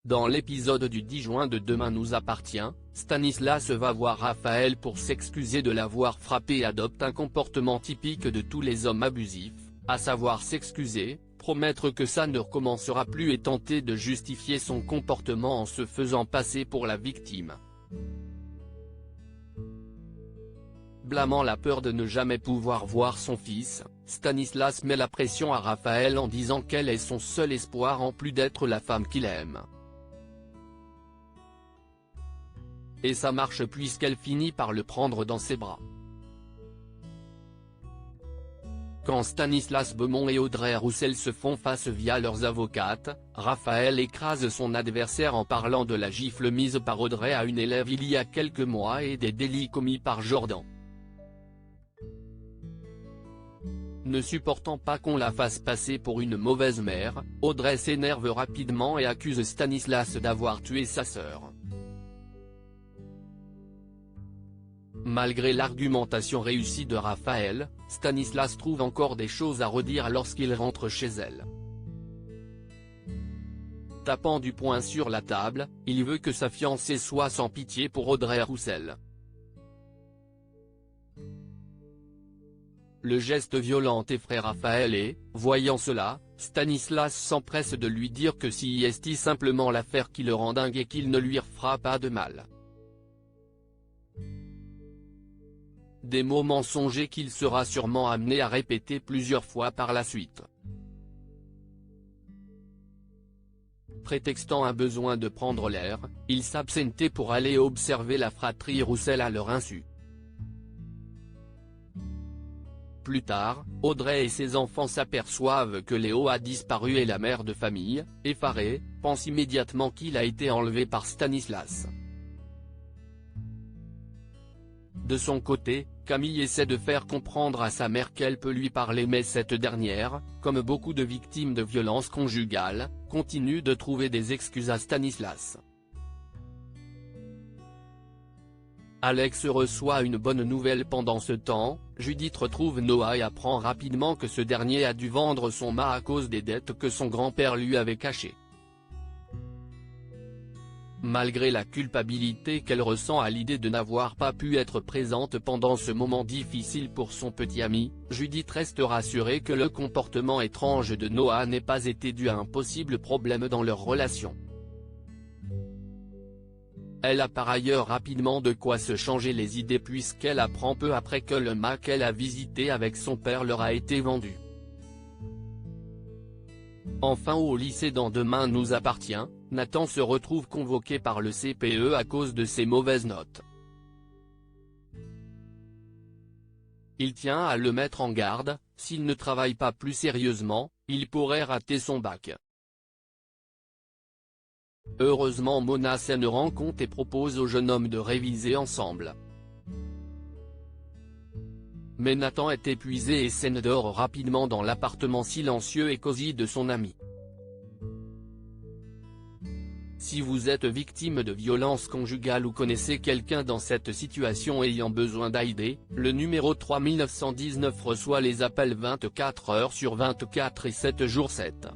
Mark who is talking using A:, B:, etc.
A: Dans l'épisode du 10 juin de Demain nous appartient, Stanislas va voir Raphaël pour s'excuser de l'avoir frappé et adopte un comportement typique de tous les hommes abusifs, à savoir s'excuser, promettre que ça ne recommencera plus et tenter de justifier son comportement en se faisant passer pour la victime. Blâmant la peur de ne jamais pouvoir voir son fils, Stanislas met la pression à Raphaël en disant qu'elle est son seul espoir en plus d'être la femme qu'il aime. Et ça marche puisqu'elle finit par le prendre dans ses bras. Quand Stanislas Beaumont et Audrey Roussel se font face via leurs avocates, Raphaël écrase son adversaire en parlant de la gifle mise par Audrey à une élève il y a quelques mois et des délits commis par Jordan. Ne supportant pas qu'on la fasse passer pour une mauvaise mère, Audrey s'énerve rapidement et accuse Stanislas d'avoir tué sa sœur. Malgré l'argumentation réussie de Raphaël, Stanislas trouve encore des choses à redire lorsqu'il rentre chez elle. Tapant du poing sur la table, il veut que sa fiancée soit sans pitié pour Audrey Roussel. Le geste violent effraie Raphaël et, voyant cela, Stanislas s'empresse de lui dire que si est simplement l'affaire qui le rend dingue et qu'il ne lui refera pas de mal. Des mots mensongers qu'il sera sûrement amené à répéter plusieurs fois par la suite. Prétextant un besoin de prendre l'air, il s'absentait pour aller observer la fratrie Roussel à leur insu. Plus tard, Audrey et ses enfants s'aperçoivent que Léo a disparu et la mère de famille, effarée, pense immédiatement qu'il a été enlevé par Stanislas. De son côté, Camille essaie de faire comprendre à sa mère qu'elle peut lui parler mais cette dernière, comme beaucoup de victimes de violences conjugales, continue de trouver des excuses à Stanislas. Alex reçoit une bonne nouvelle pendant ce temps, Judith retrouve Noah et apprend rapidement que ce dernier a dû vendre son mât à cause des dettes que son grand-père lui avait cachées. Malgré la culpabilité qu'elle ressent à l'idée de n'avoir pas pu être présente pendant ce moment difficile pour son petit ami, Judith reste rassurée que le comportement étrange de Noah n'ait pas été dû à un possible problème dans leur relation. Elle a par ailleurs rapidement de quoi se changer les idées puisqu'elle apprend peu après que le mât qu'elle a visité avec son père leur a été vendu. Enfin au lycée dans Demain nous appartient, Nathan se retrouve convoqué par le CPE à cause de ses mauvaises notes. Il tient à le mettre en garde, s'il ne travaille pas plus sérieusement, il pourrait rater son bac. Heureusement Mona s'en rend compte et propose au jeune homme de réviser ensemble. Mais Nathan est épuisé et s'en dort rapidement dans l'appartement silencieux et cosy de son ami. Si vous êtes victime de violences conjugales ou connaissez quelqu'un dans cette situation ayant besoin d'aide, le numéro 3919 reçoit les appels 24 heures sur 24 et 7 jours 7.